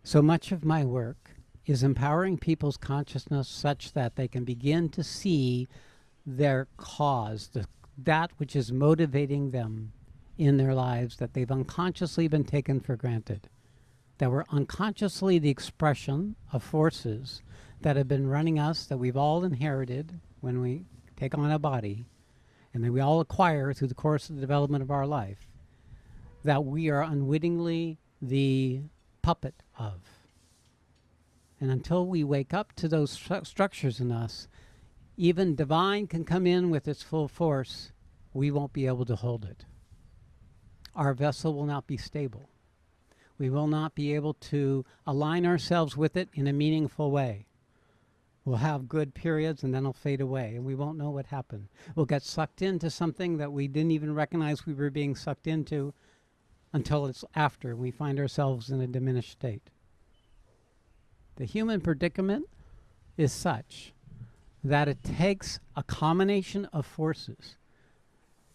So much of my work is empowering people's consciousness such that they can begin to see their cause, that which is motivating them in their lives that they've unconsciously been taken for granted, that we're unconsciously the expression of forces that have been running us, that we've all inherited when we take on a body, and that we all acquire through the course of the development of our life, that we are unwittingly the puppet of. And until we wake up to those structures in us, even divine can come in with its full force, we won't be able to hold it. Our vessel will not be stable. We will not be able to align ourselves with it in a meaningful way. We'll have good periods and then it'll fade away and we won't know what happened. We'll get sucked into something that we didn't even recognize we were being sucked into until it's after we find ourselves in a diminished state. The human predicament is such that it takes a combination of forces: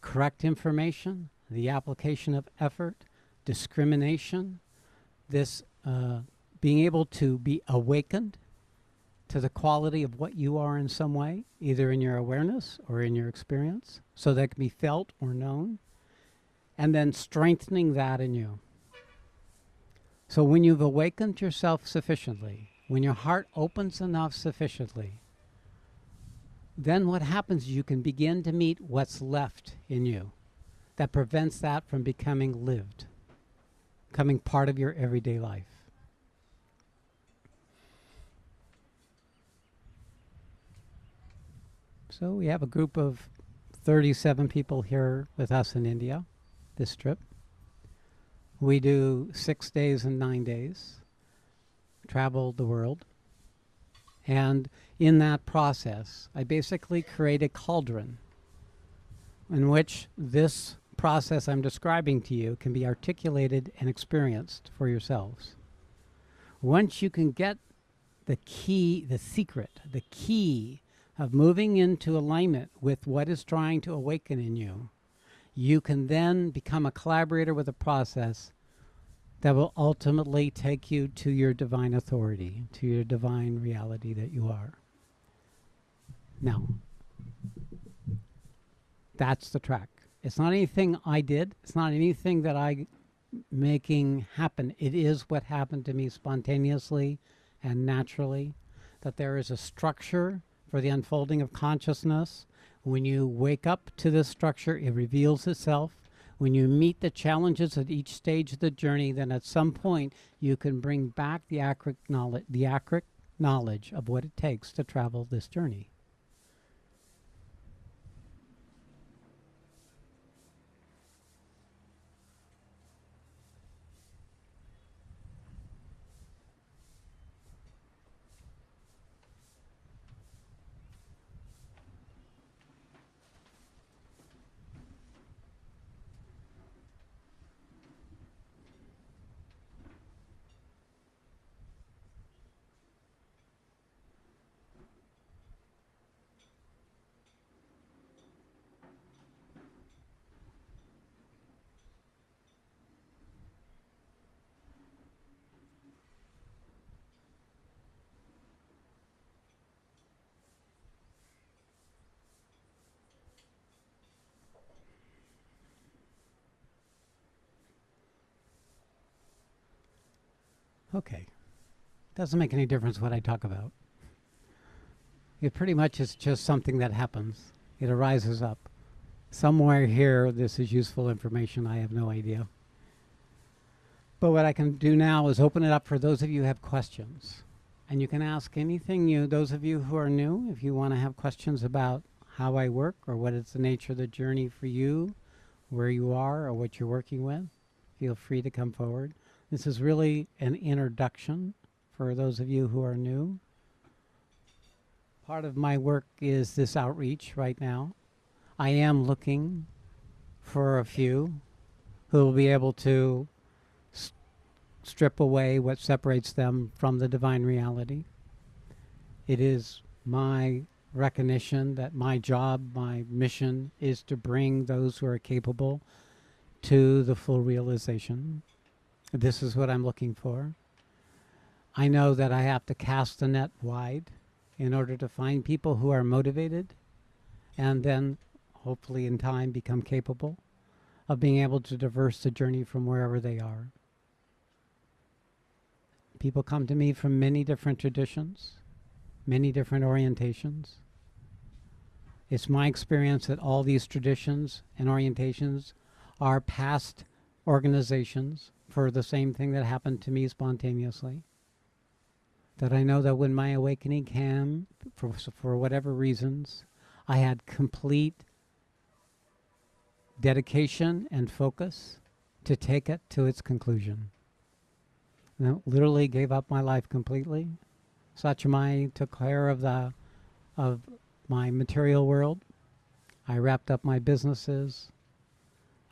correct information, the application of effort, discrimination, this being able to be awakened to the quality of what you are in some way, either in your awareness or in your experience, so that it can be felt or known, and then strengthening that in you. So when you've awakened yourself sufficiently, when your heart opens enough sufficiently, then what happens is you can begin to meet what's left in you that prevents that from becoming lived, becoming part of your everyday life. So we have a group of 37 people here with us in India, this trip. We do 6 days and 9 days, travel the world. And in that process, I basically create a cauldron in which this process I'm describing to you can be articulated and experienced for yourselves. Once you can get the key, the secret, the key of moving into alignment with what is trying to awaken in you, you can then become a collaborator with a process that will ultimately take you to your divine authority, to your divine reality that you are. Now, that's the track. It's not anything I did. It's not anything that I making happen. It is what happened to me spontaneously and naturally, that there is a structure for the unfolding of consciousness. When you wake up to this structure, it reveals itself. When you meet the challenges at each stage of the journey, then at some point you can bring back the accurate knowledge of what it takes to travel this journey. Okay. Doesn't make any difference what I talk about. It pretty much is just something that happens. It arises up. Somewhere here, this is useful information. I have no idea. But what I can do now is open it up for those of you who have questions. And you can ask anything those of you who are new, if you want to have questions about how I work or what is the nature of the journey for you, where you are or what you're working with, feel free to come forward. This is really an introduction for those of you who are new. Part of my work is this outreach right now. I am looking for a few who will be able to strip away what separates them from the divine reality. It is my recognition that my job, my mission, is to bring those who are capable to the full realization. This is what I'm looking for. I know that I have to cast the net wide in order to find people who are motivated and then hopefully in time become capable of being able to traverse the journey from wherever they are. People come to me from many different traditions, many different orientations. It's my experience that all these traditions and orientations are past organizations for the same thing that happened to me spontaneously. That I know that when my awakening came, for whatever reasons, I had complete dedication and focus to take it to its conclusion. And I literally gave up my life completely. Satchamai took care of my material world. I wrapped up my businesses.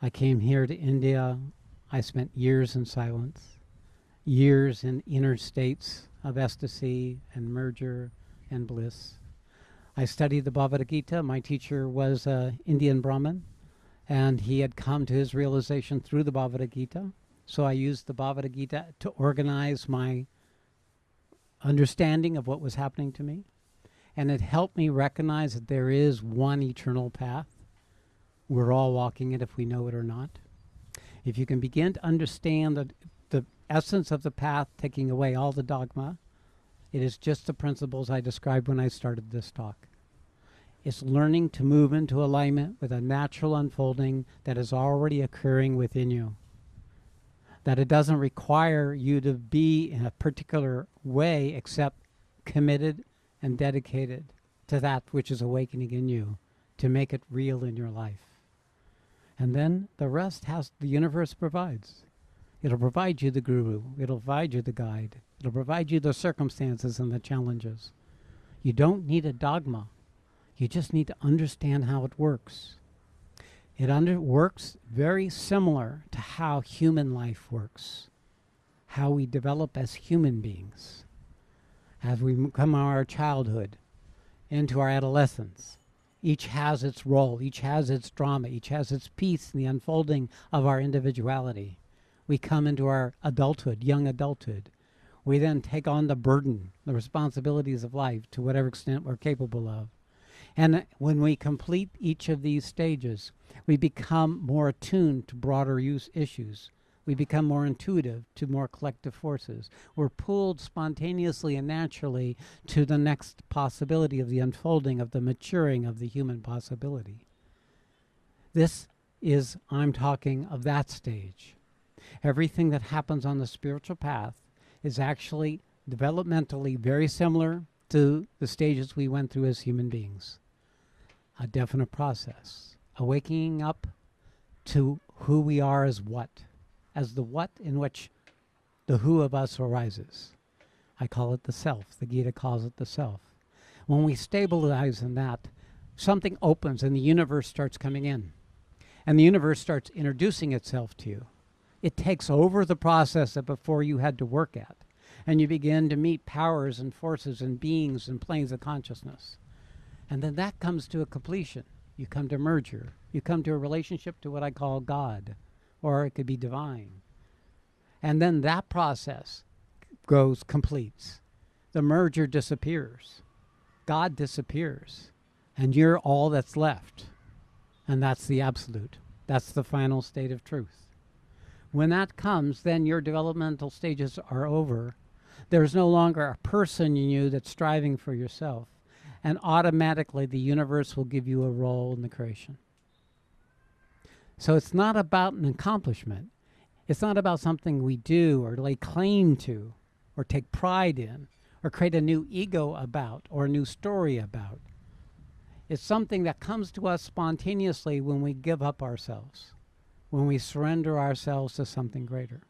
I came here to India. I spent years in silence, years in inner states of ecstasy and merger and bliss. I studied the Bhagavad Gita. My teacher was an Indian Brahmin, and he had come to his realization through the Bhagavad Gita. So I used the Bhagavad Gita to organize my understanding of what was happening to me. And it helped me recognize that there is one eternal path. We're all walking it if we know it or not. If you can begin to understand the essence of the path, taking away all the dogma, it is just the principles I described when I started this talk. It's learning to move into alignment with a natural unfolding that is already occurring within you. That it doesn't require you to be in a particular way except committed and dedicated to that which is awakening in you to make it real in your life. And then the rest the universe provides. It'll provide you the guru. It'll provide you the guide. It'll provide you the circumstances and the challenges. You don't need a dogma. You just need to understand how it works. It works very similar to how human life works, how we develop as human beings. As we come out of our childhood into our adolescence, each has its role, each has its drama, each has its piece in the unfolding of our individuality. We come into our adulthood, young adulthood. We then take on the burden, the responsibilities of life to whatever extent we're capable of. And when we complete each of these stages, we become more attuned to broader issues. We become more intuitive to more collective forces. We're pulled spontaneously and naturally to the next possibility of the unfolding, of the maturing of the human possibility. I'm talking of that stage. Everything that happens on the spiritual path is actually developmentally very similar to the stages we went through as human beings. A definite process, a waking up to who we are as the what in which the who of us arises. I call it the self. The Gita calls it the self. When we stabilize in that, something opens and the universe starts coming in. And the universe starts introducing itself to you. It takes over the process that before you had to work at. And you begin to meet powers and forces and beings and planes of consciousness. And then that comes to a completion. You come to merger. You come to a relationship to what I call God, or it could be divine. And then that process completes. The merger disappears. God disappears. And you're all that's left. And that's the absolute. That's the final state of truth. When that comes, then your developmental stages are over. There's no longer a person in you that's striving for yourself. And automatically the universe will give you a role in the creation. So it's not about an accomplishment. It's not about something we do or lay claim to or take pride in or create a new ego about or a new story about. It's something that comes to us spontaneously when we give up ourselves, when we surrender ourselves to something greater.